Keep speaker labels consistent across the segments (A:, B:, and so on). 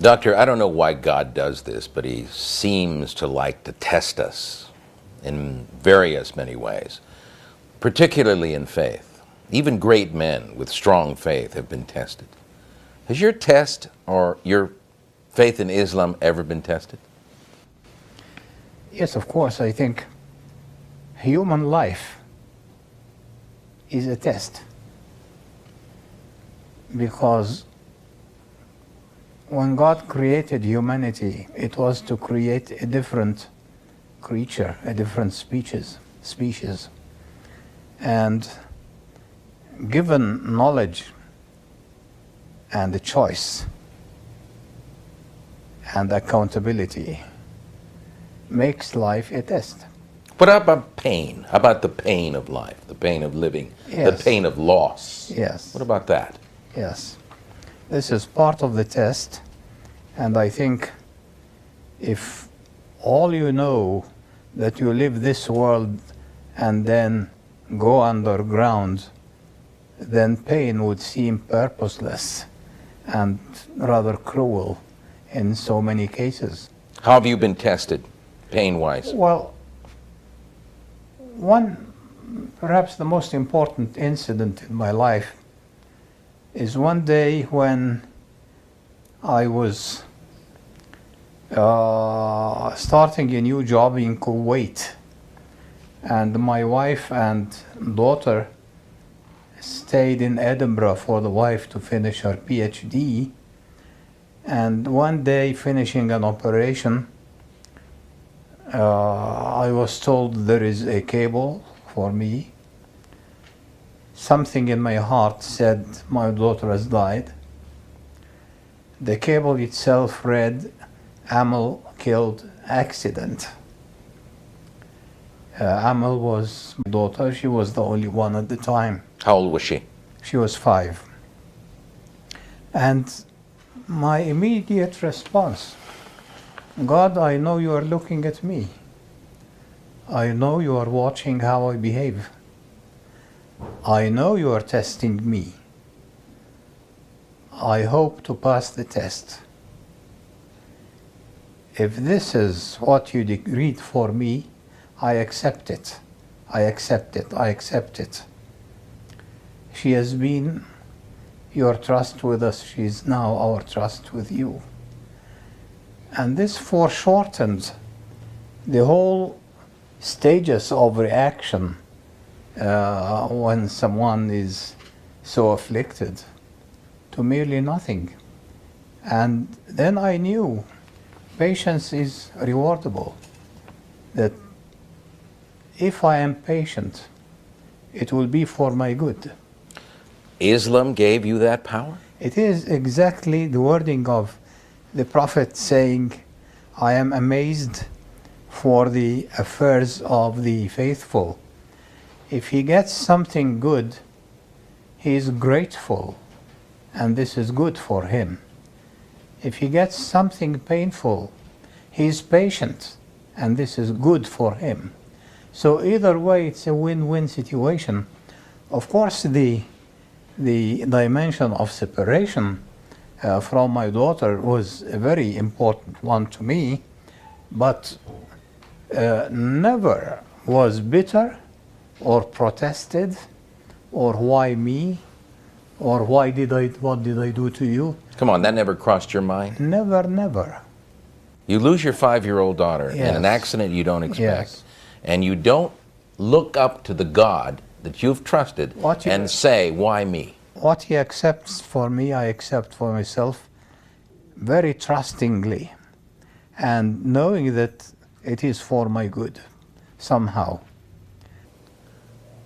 A: Doctor, I don't know why God does this, but he seems to like to test us in many ways, particularly in faith. Even great men with strong faith have been tested. Has your test or your faith in Islam ever been tested?
B: Yes, of course. I think human life is a test, because when God created humanity, it was to create a different creature, a different species. And given knowledge and a choice and accountability makes life a test.
A: What about pain? How about the pain of life, the pain of living,
B: Yes.
A: the pain of loss?
B: Yes.
A: What about that?
B: Yes. This is part of the test, and I think if all you know that you live this world and then go underground, then pain would seem purposeless and rather cruel in so many cases.
A: How have you been tested, pain-wise?
B: Well, perhaps the most important incident in my life is one day when I was starting a new job in Kuwait, and my wife and daughter stayed in Edinburgh for the wife to finish her PhD. And one day, finishing an operation, I was told there is a cable for me. Something in my heart said my daughter has died. The cable itself read, Amal killed, accident. Amal was my daughter. She was the only one at the time.
A: How old was she?
B: She was 5. And my immediate response, God, I know you are looking at me. I know you are watching how I behave. I know you are testing me. I hope to pass the test. If this is what you decreed for me, I accept it. I accept it. I accept it. She has been your trust with us. She is now our trust with you. And this foreshortened the whole stages of reaction when someone is so afflicted to merely nothing. And then I knew patience is rewardable, that if I am patient, it will be for my good.
A: Islam gave you that power?
B: It is exactly the wording of the Prophet saying, I am amazed for the affairs of the faithful. If he gets something good, he is grateful, and this is good for him. If he gets something painful, he is patient, and this is good for him. So either way, it's a win-win situation. Of course, the dimension of separation from my daughter was a very important one to me, but never was bitter or protested or why me or what did I do to you?
A: Come on, that never crossed your mind?
B: Never, never.
A: You lose your 5-year-old daughter in
B: Yes.
A: an accident you don't expect,
B: Yes.
A: and you don't look up to the God that you've trusted
B: What you-
A: and say, why me?
B: What he accepts for me, I accept for myself very trustingly, and knowing that it is for my good, somehow.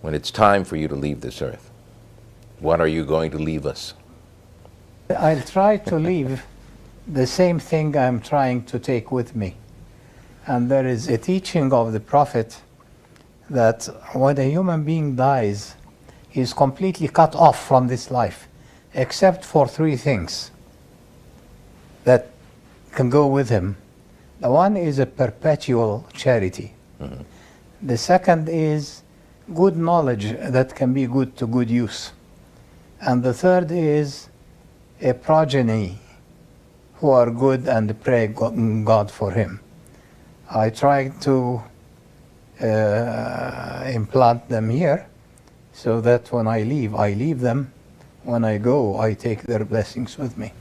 A: When it's time for you to leave this earth, what are you going to leave us?
B: I'll try to leave the same thing I'm trying to take with me. And there is a teaching of the Prophet that when a human being dies, he is completely cut off from this life, except for 3 things that can go with him. The one is a perpetual charity.
A: Mm-hmm.
B: The second is good knowledge that can be good to good use. And the third is a progeny who are good and pray God for him. I try to implant them here so that when I leave them. When I go, I take their blessings with me.